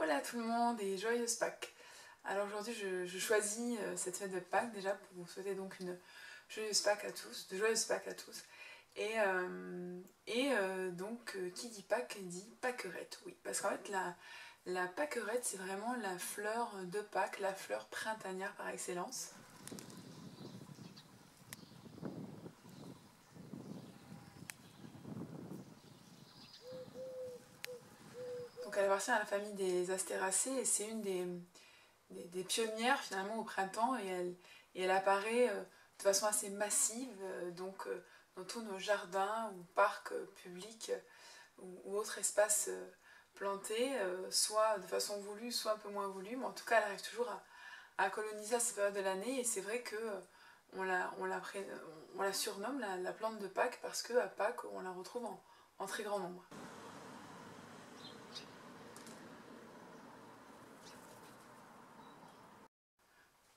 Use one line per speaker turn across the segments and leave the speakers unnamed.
Hola tout le monde et joyeuse Pâques. Alors aujourd'hui je choisis cette fête de Pâques déjà pour vous souhaiter donc une joyeuse Pâques à tous, de joyeuses Pâques à tous. Donc qui dit Pâques dit Pâquerette, oui. Parce qu'en fait la Pâquerette c'est vraiment la fleur de Pâques, la fleur printanière par excellence. Donc elle appartient à la famille des Astéracées et c'est une des pionnières finalement au printemps et elle apparaît de façon assez massive dans tous nos jardins ou parcs publics ou autres espaces plantés, soit de façon voulue, soit un peu moins voulue, mais en tout cas elle arrive toujours à coloniser à cette période de l'année et c'est vrai que on la surnomme la plante de Pâques parce qu'à Pâques on la retrouve en très grand nombre.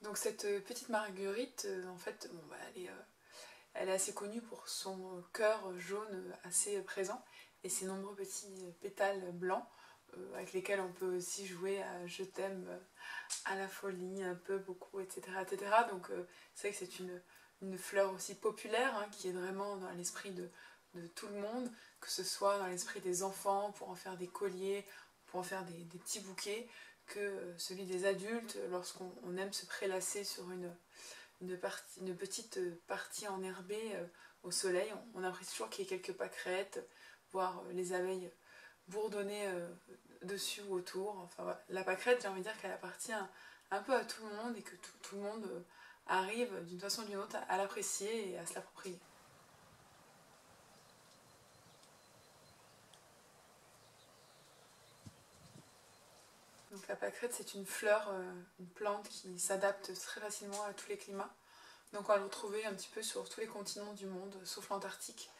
Donc cette petite marguerite, en fait, bon, bah, elle est assez connue pour son cœur jaune assez présent et ses nombreux petits pétales blancs avec lesquels on peut aussi jouer à je t'aime, à la folie, un peu, beaucoup, etc. etc. Donc c'est vrai que c'est une fleur aussi populaire hein, qui est vraiment dans l'esprit de tout le monde, que ce soit dans l'esprit des enfants pour en faire des colliers, pour en faire des petits bouquets, que celui des adultes lorsqu'on aime se prélasser sur une petite partie enherbée au soleil. On apprécie toujours qu'il y ait quelques pâquerettes, voire les abeilles bourdonner dessus ou autour. Enfin, voilà. La pâquerette, j'ai envie de dire qu'elle appartient un peu à tout le monde et que tout le monde arrive d'une façon ou d'une autre à l'apprécier et à se l'approprier. Donc la pâquerette, c'est une fleur, une plante qui s'adapte très facilement à tous les climats. Donc on va le retrouver un petit peu sur tous les continents du monde, sauf l'Antarctique.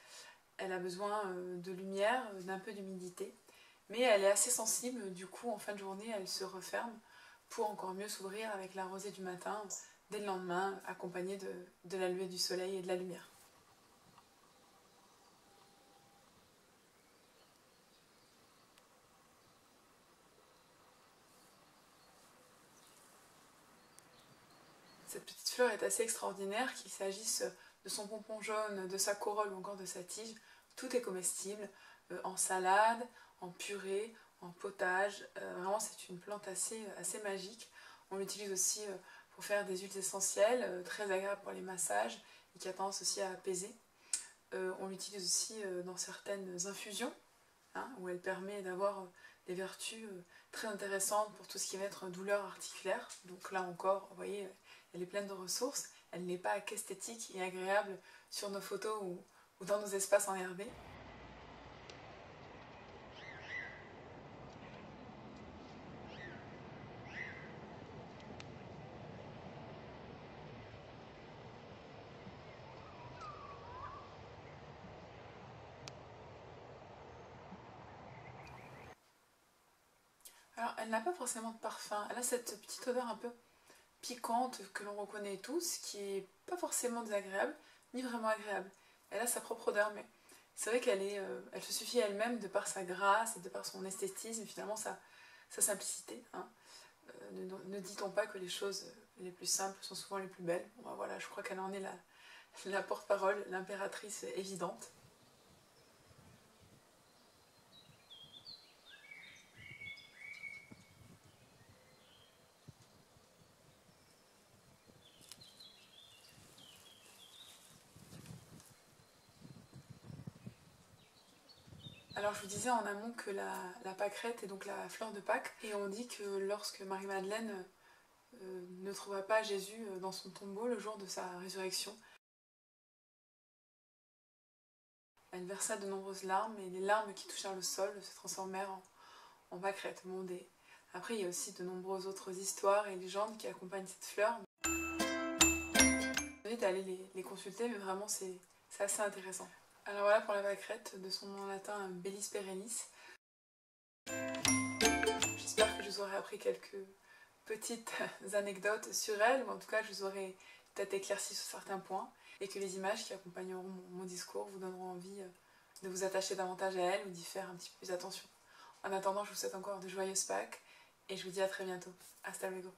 Elle a besoin de lumière, d'un peu d'humidité, mais elle est assez sensible, du coup en fin de journée elle se referme pour encore mieux s'ouvrir avec la rosée du matin, dès le lendemain, accompagnée de la levée du soleil et de la lumière. Cette petite fleur est assez extraordinaire, qu'il s'agisse de son pompon jaune, de sa corolle ou encore de sa tige. Tout est comestible, en salade, en purée, en potage. Vraiment c'est une plante assez magique. On l'utilise aussi pour faire des huiles essentielles, très agréables pour les massages et qui a tendance aussi à apaiser. On l'utilise aussi dans certaines infusions, hein, où elle permet d'avoir des vertus très intéressantes pour tout ce qui va être douleur articulaire. Donc là encore, vous voyez, elle est pleine de ressources, elle n'est pas qu'esthétique et agréable sur nos photos ou dans nos espaces enherbés. Alors elle n'a pas forcément de parfum, elle a cette petite odeur un peu piquante que l'on reconnaît tous, qui est pas forcément désagréable, ni vraiment agréable. Elle a sa propre odeur, mais c'est vrai elle se suffit à elle-même de par sa grâce et de par son esthétisme, et finalement sa simplicité. Hein. Ne dit-on pas que les choses les plus simples sont souvent les plus belles? Bon, voilà, je crois qu'elle en est la porte-parole, l'impératrice évidente. Alors je vous disais en amont que la pâquerette est donc la fleur de Pâques, et on dit que lorsque Marie-Madeleine ne trouva pas Jésus dans son tombeau le jour de sa résurrection, elle versa de nombreuses larmes et les larmes qui touchèrent le sol se transformèrent en pâquerette. Après il y a aussi de nombreuses autres histoires et légendes qui accompagnent cette fleur. Je vous invite à aller les consulter, mais vraiment c'est assez intéressant. Alors voilà pour la pâquerette, de son nom latin Bellis perennis. J'espère que je vous aurai appris quelques petites anecdotes sur elle, ou en tout cas je vous aurai peut-être éclairci sur certains points, et que les images qui accompagneront mon discours vous donneront envie de vous attacher davantage à elle ou d'y faire un petit peu plus attention. En attendant, je vous souhaite encore de joyeuses Pâques, et je vous dis à très bientôt. Hasta luego.